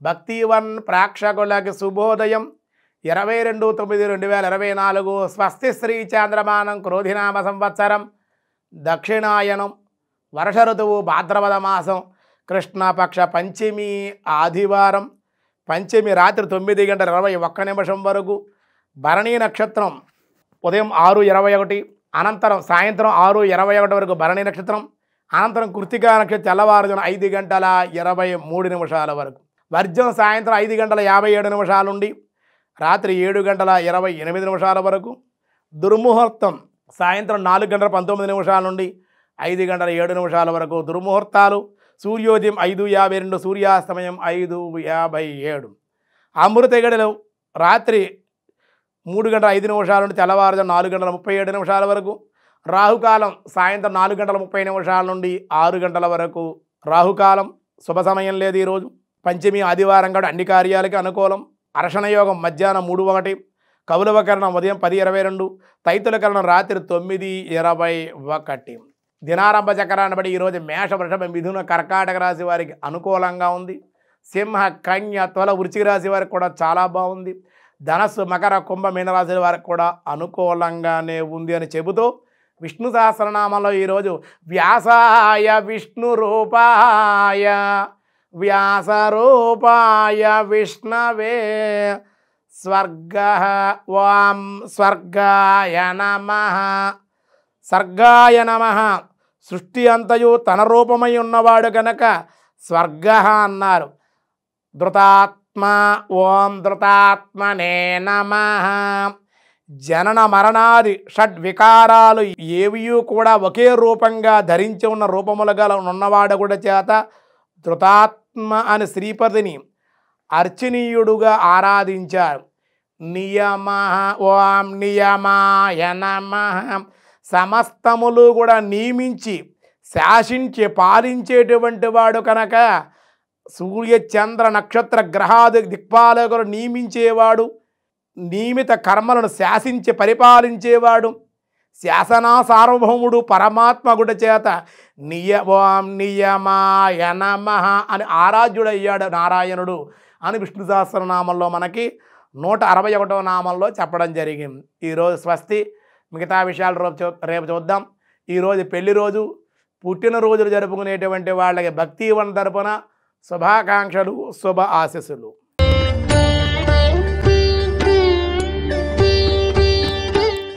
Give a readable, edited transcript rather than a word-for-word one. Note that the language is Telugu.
భక్తివన్ ప్రేక్షకులకి శుభోదయం 22/9/2024 స్వస్తి శ్రీ చాంద్రమానం క్రోధినామ సంవత్సరం దక్షిణాయనం వర్ష ఋతువు భాద్రపద మాసం కృష్ణపక్ష పంచమి ఆదివారం పంచమి రాత్రి 9:21 వరకు భరణీ నక్షత్రం ఉదయం 6:21 అనంతరం సాయంత్రం 6:21 వరకు భరణీ నక్షత్రం అనంతరం కృత్తికా నక్షత్రం తెల్లవారుజామున 5:23 వరకు వర్జం సాయంత్రం 5:57 నుండి రాత్రి 7:28 వరకు దుర్ముహూర్తం సాయంత్రం 4:19 నుండి 5:07 వరకు దుర్ముహూర్తాలు సూర్యోదయం 5:52 సూర్యాస్తమయం 5:57 అమృత గడియలు రాత్రి 3:05 నుండి తెల్లవారుజామున 4:37 వరకు రాహుకాలం సాయంత్రం 4:30 నుండి 6 గంటల వరకు రాహుకాలం శుభ సమయం లేదు ఈరోజు పంచమి ఆదివారం కూడా అన్ని కార్యాలకి అనుకూలం అర్షణయోగం మధ్యాహ్నం 3:01 కౌలవకరణం ఉదయం 10:22 తైతులకరణం రాత్రి 9:21 దినారంభ చక్రాన్ని బట్టి ఈరోజు మేష వృషభ మిథున కర్కాటక రాశి వారికి అనుకూలంగా ఉంది సింహ కన్య తుల వృశ్చిక రాశి వారికి కూడా చాలా బాగుంది ధనస్సు మకర కుంభ మీనరాశి వారికి కూడా అనుకూలంగానే ఉంది అని చెబుతూ విష్ణు సహస్రనామంలో ఈరోజు వ్యాసాయ విష్ణు రూపాయ వ్యాస రూపాయ విష్ణవే ఓం స్వర్గాయ నమః సర్గాయ నమః సృష్టి అంతయు తన రూపమై ఉన్నవాడు కనుక స్వర్గ అన్నారు ధృతాత్మ ఓం ధృతాత్మనే నమః జనన మరణాది షడ్వికారాలు ఏవియూ కూడా ఒకే రూపంగా ధరించి ఉన్న రూపములుగా ఉన్నవాడు కూడా చేత ధృతాత్మ అని శ్రీపతిని అర్చనీయుడుగా ఆరాధించారు నియమ ఓం నియమాయ నమః సమస్తములు కూడా నియమించి శాసించి పాలించేటువంటి వాడు కనుక సూర్య చంద్ర నక్షత్ర గ్రహాది దిక్పాలకులు నియమించేవాడు నియమిత కర్మలను శాసించి పరిపాలించేవాడు శాసనా సార్వభౌముడు పరమాత్మ గుడి చేత ఓం నియమాయ నమః అని ఆరాధ్యుడయ్యాడు నారాయణుడు అని విష్ణు సహస్రనామంలో మనకి 161వ నామంలో చెప్పడం జరిగింది ఈరోజు స్వస్తి మిగతా విషయాలు రేపు చూద్దాం ఈరోజు పెళ్లి రోజు పుట్టినరోజులు జరుపుకునేటువంటి వాళ్ళకి భక్తివన్ తరపున శుభాకాంక్షలు శుభ ఆశీస్సులు